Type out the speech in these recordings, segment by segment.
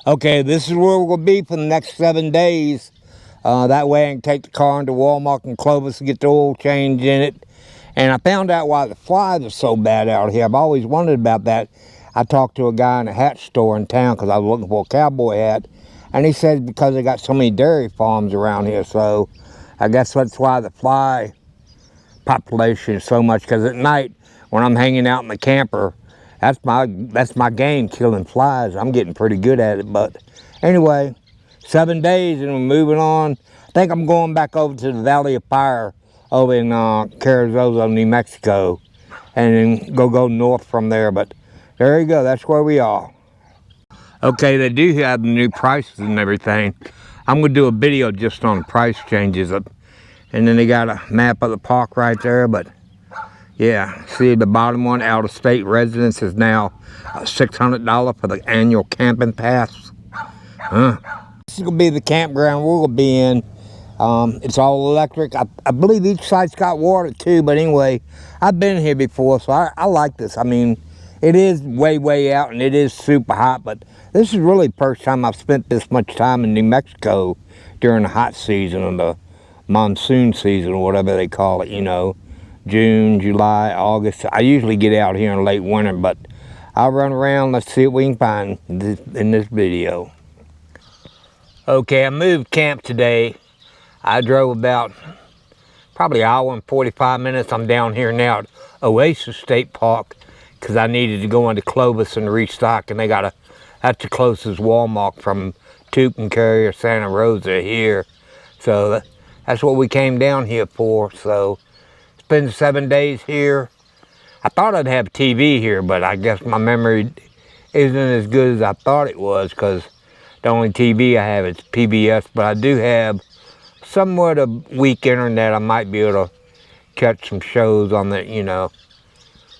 Okay, this is where we'll be for the next 7 days. That way I can take the car into Walmart and Clovis and get the oil change in it. And I found out why the flies are so bad out here. I've always wondered about that. I talked to a guy in a hat store in town because I was looking for a cowboy hat. And he said because they got so many dairy farms around here. So I guess that's why the fly population is so much. Because at night when I'm hanging out in the camper, that's my game, killing flies. I'm getting pretty good at it. But anyway, 7 days and we're moving on. I think I'm going back over to the Valley of Fire over in Carrizozo, New Mexico, and then go north from there. But there you go, that's where we are. Okay, they do have the new prices and everything. I'm gonna do a video just on price changes, and then they got a map of the park right there. But yeah, see the bottom one, out of state residence is now $600 for the annual camping pass. This is gonna be the campground we're gonna be in. It's all electric. I believe each site's got water too, but anyway, I've been here before, so I like this. I mean, it is way out and it is super hot, but this is really the first time I've spent this much time in New Mexico during the hot season or the monsoon season or whatever they call it, you know, June, July, August. I usually get out here in late winter, but I'll run around. Let's see what we can find in this video. Okay, I moved camp today. I drove about probably an hour and 45 minutes. I'm down here now at Oasis State Park because I needed to go into Clovis and restock, and that's the closest Walmart from Tucumcari or Santa Rosa here. So that's what we came down here for. So spend 7 days here. I thought I'd have TV here, but I guess my memory isn't as good as I thought it was because the only TV I have is PBS, but I do have somewhat a weak internet. I might be able to catch some shows on the, you know,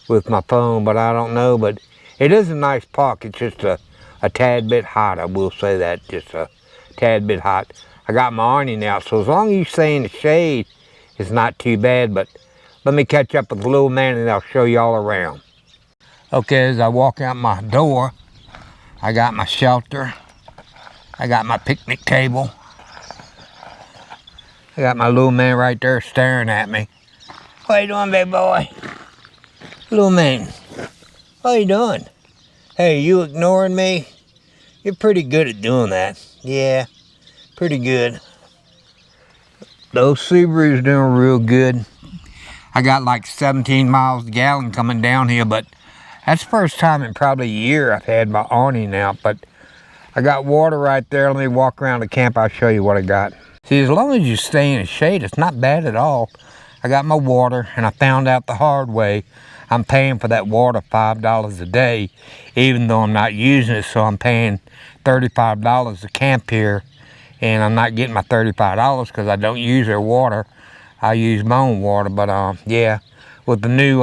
with my phone, but I don't know. But it is a nice park. It's just a tad bit hot. I will say that, just a tad bit hot. I got my awning out, so as long as you stay in the shade, it's not too bad. But let me catch up with the little man and I'll show you all around. Okay, as I walk out my door, I got my shelter. I got my picnic table. I got my little man right there staring at me. What you doing, big boy? Little man, what you doing? Hey, you ignoring me? You're pretty good at doing that. Yeah, pretty good. Those Subarus doing real good. I got like 17 miles a gallon coming down here, but that's the first time in probably a year I've had my awning out. But I got water right there. Let me walk around the camp. I'll show you what I got. See, as long as you stay in the shade, it's not bad at all. I got my water, and I found out the hard way. I'm paying for that water $5 a day, even though I'm not using it, so I'm paying $35 to camp here, and I'm not getting my $35 because I don't use their water. I use my own water, but yeah, with the new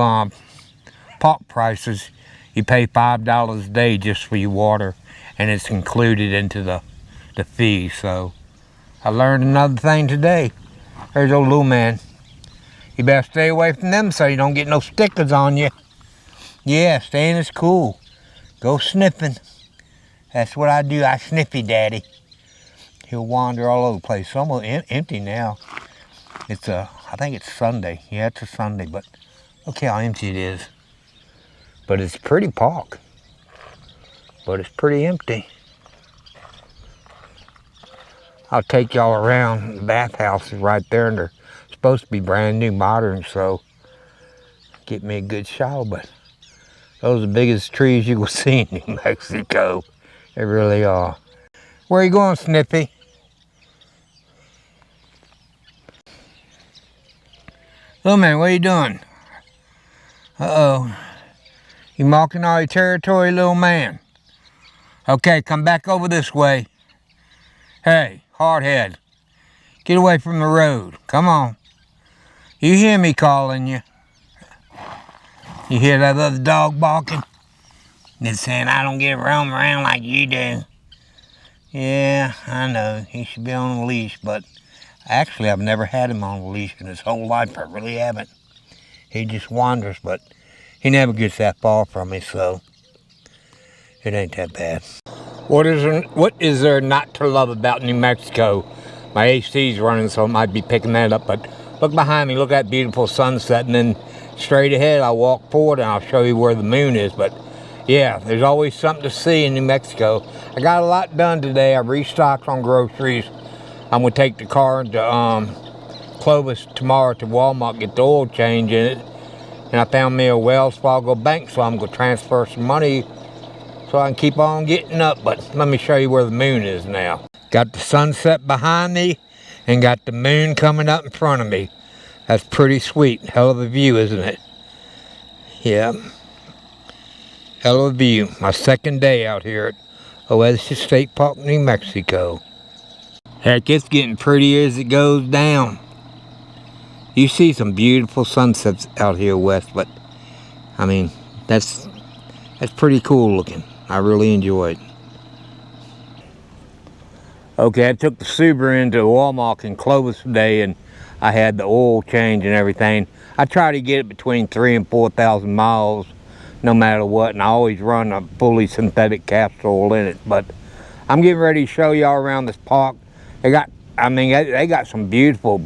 park prices, you pay $5 a day just for your water, and it's included into the fee. So I learned another thing today. There's old little man. You better stay away from them so you don't get no stickers on you. Yeah, staying is cool. Go sniffing. That's what I do. I sniffy daddy. He'll wander all over the place. It's almost empty now. It's I think it's Sunday. Yeah, it's a Sunday, but look how empty it is. But it's a pretty park. But it's pretty empty. I'll take y'all around. The bathhouse is right there, and they're supposed to be brand new, modern, so get me a good shower. But those are the biggest trees you will see in New Mexico. They really are. Where are you going, Sniffy? Little man, what are you doing? Uh-oh. You marking all your territory, little man? Okay, come back over this way. Hey, hardhead, get away from the road. Come on. You hear me calling you. You hear that other dog barking? It's saying I don't get roam around like you do. Yeah, I know, he should be on a leash, but actually I've never had him on a leash in his whole life. I really haven't. He just wanders, but he never gets that far from me, so It ain't that bad. What is there not to love about New Mexico? My AC's running, so it might be picking that up, but look behind me, look at that beautiful sunset, and then straight ahead I'll walk forward and I'll show you where the moon is. But yeah, there's always something to see in New Mexico. I got a lot done today. I restocked on groceries. I'm gonna take the car to Clovis tomorrow to Walmart, get the oil change in it, and I found me a Wells Fargo bank, so I'm gonna transfer some money so I can keep on getting up. But let me show you where the moon is now. Got the sunset behind me and got the moon coming up in front of me. That's pretty sweet. Hell of a view, isn't it? Yeah. Hell of a view. My second day out here at Oasis State Park, New Mexico. Heck, it's getting prettier as it goes down. You see some beautiful sunsets out here west, but I mean, that's pretty cool looking. I really enjoyed it. Okay, I took the Subaru into Walmart in Clovis today, and I had the oil change and everything. I try to get it between 3,000 and 4,000 miles, no matter what, and I always run a fully synthetic castor oil in it. But I'm getting ready to show y'all around this park. They got some beautiful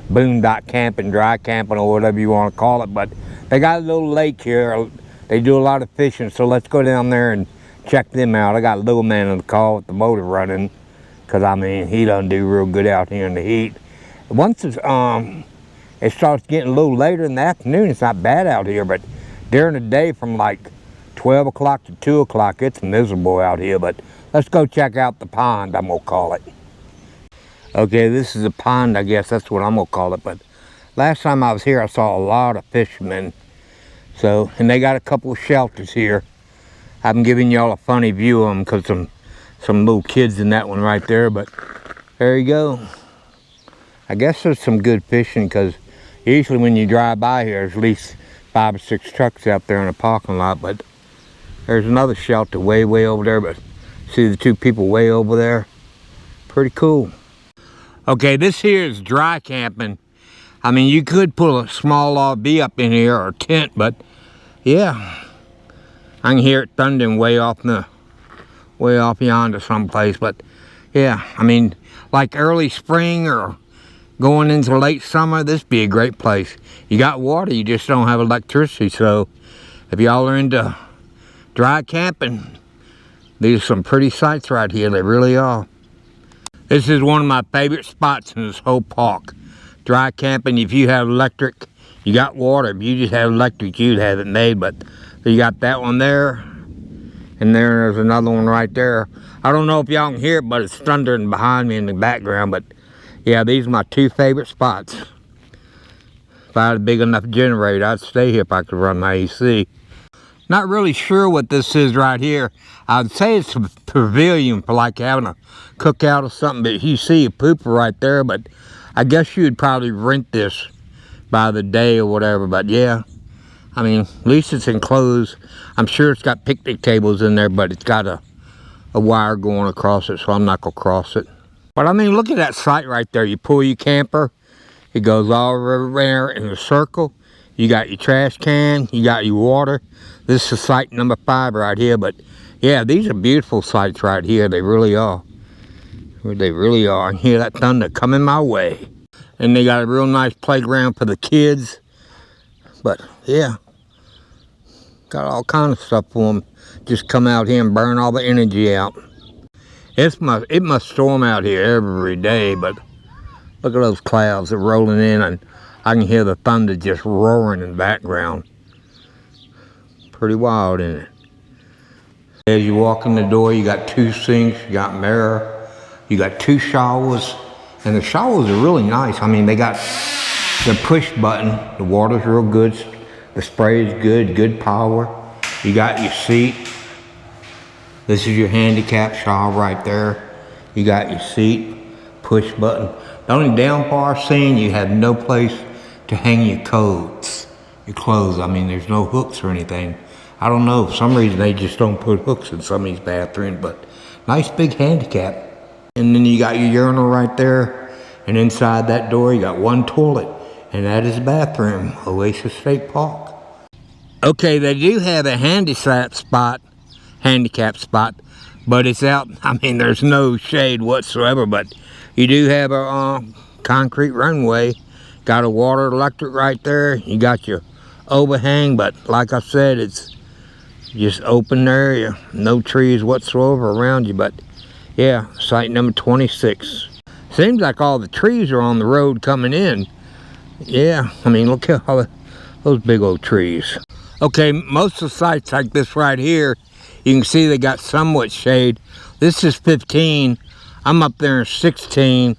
boondock camping, dry camping, or whatever you want to call it. But they got a little lake here. They do a lot of fishing, so let's go down there and check them out. I got a little man in the car with the motor running, because I mean, he doesn't do real good out here in the heat. Once it starts getting a little later in the afternoon, it's not bad out here, but during the day from like 12 o'clock to 2 o'clock, it's miserable out here. But let's go check out the pond, I'm gonna call it. Okay, this is a pond, I guess that's what I'm gonna call it. But last time I was here, I saw a lot of fishermen. So, and they got a couple of shelters here. I'm giving y'all a funny view of them because some little kids in that one right there, but there you go. I guess there's some good fishing, because usually when you drive by here, there's at least 5 or 6 trucks out there in the parking lot. But there's another shelter way over there, but see the 2 people way over there? Pretty cool. Okay, this here is dry camping. I mean, you could put a small RV up in here or a tent, but yeah, I can hear it thundering way off yonder someplace. But yeah, I mean, like early spring or going into late summer, this be a great place. You got water, you just don't have electricity. So if y'all are into dry camping, these are some pretty sights right here. They really are. This is one of my favorite spots in this whole park. Dry camping, if you have electric, you got water. If you just have electric, you'd have it made. But you got that one there, and there's another one right there. I don't know if y'all can hear it, but it's thundering behind me in the background. But yeah, these are my 2 favorite spots. If I had a big enough generator, I'd stay here if I could run my AC. Not really sure what this is right here. I'd say it's a pavilion for like having a cookout or something, but you see a pooper right there. But I guess you'd probably rent this by the day or whatever. But yeah, I mean, at least it's enclosed. I'm sure it's got picnic tables in there, but it's got a wire going across it, so I'm not gonna cross it. But I mean, look at that site right there. You pull your camper, it goes all around in a circle. You got your trash can, you got your water. This is site number 5 right here. But yeah, these are beautiful sites right here. They really are. They really are. I hear that thunder coming my way. And they got a real nice playground for the kids. But yeah, got all kinds of stuff for them. Just come out here and burn all the energy out. It must storm out here every day, but look at those clouds that are rolling in, and I can hear the thunder just roaring in the background. Pretty wild, isn't it? As you walk in the door, you got 2 sinks, you got mirror, you got 2 showers, and the showers are really nice. I mean, they got the push button, the water's real good, the spray is good power. You got your seat. This is your handicap shower right there. You got your seat, push button. The only downfall I've seen, you have no place to hang your clothes. I mean, there's no hooks or anything. I don't know, for some reason they just don't put hooks in some of these bathrooms, but nice big handicap. And then you got your urinal right there, and inside that door you got 1 toilet, and that is the bathroom, Oasis State Park. Okay, they do have a handicap spot handicap spot. But it's out, I mean, there's no shade whatsoever, but you do have a concrete runway. Got a water electric right there. You got your overhang, but like I said, it's just open area. No trees whatsoever around you, but yeah, site number 26. Seems like all the trees are on the road coming in. Yeah, I mean, look at all those big old trees. Okay, most of the sites like this right here, you can see they got somewhat shade. This is 15. I'm up there in 16.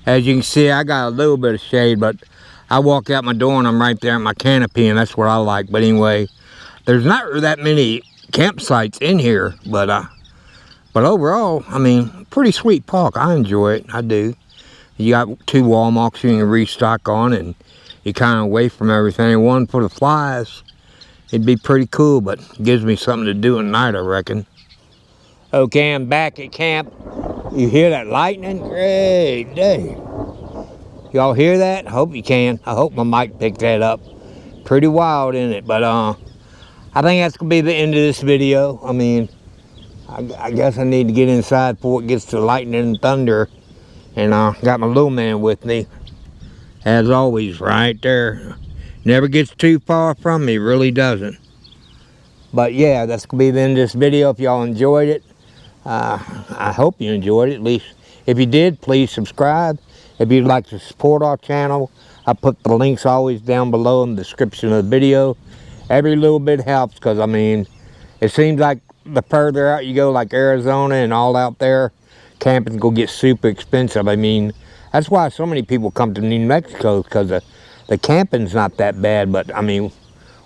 As you can see, I got a little bit of shade, but I walk out my door and I'm right there at my canopy, and that's what I like. But anyway, there's not that many campsites in here, but overall, I mean, pretty sweet park. I enjoy it. I do. You got 2 wall marks you can restock on, and you're kind of away from everything. One for the flies. It'd be pretty cool, but gives me something to do at night, I reckon. Okay, I'm back at camp. You hear that lightning? Great day. Y'all hear that? I hope you can. I hope my mic picked that up. Pretty wild, isn't it? But I think that's gonna be the end of this video. I mean, I guess I need to get inside before it gets to lightning and thunder. And got my little man with me, as always, right there. Never gets too far from me, really doesn't. But yeah, that's gonna be the end of this video. If y'all enjoyed it, I hope you enjoyed it. At least if you did, please subscribe. If you'd like to support our channel, I put the links always down below in the description of the video. Every little bit helps, because I mean, it seems like the further out you go, like Arizona and all out there, camping's gonna get super expensive. I mean, that's why so many people come to New Mexico, because the camping's not that bad. But I mean,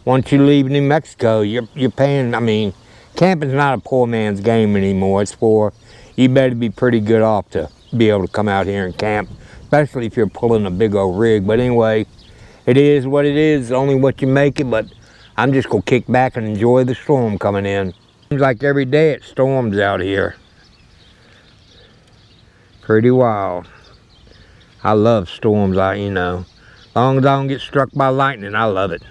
once you leave New Mexico, you're paying. I mean, camping's not a poor man's game anymore. It's for, you better be pretty good off to be able to come out here and camp, especially if you're pulling a big old rig. But anyway, it is what it is, only what you make it. But I'm just gonna kick back and enjoy the storm coming in. Seems like every day it storms out here. Pretty wild. I love storms, you know. As long as I don't get struck by lightning, I love it.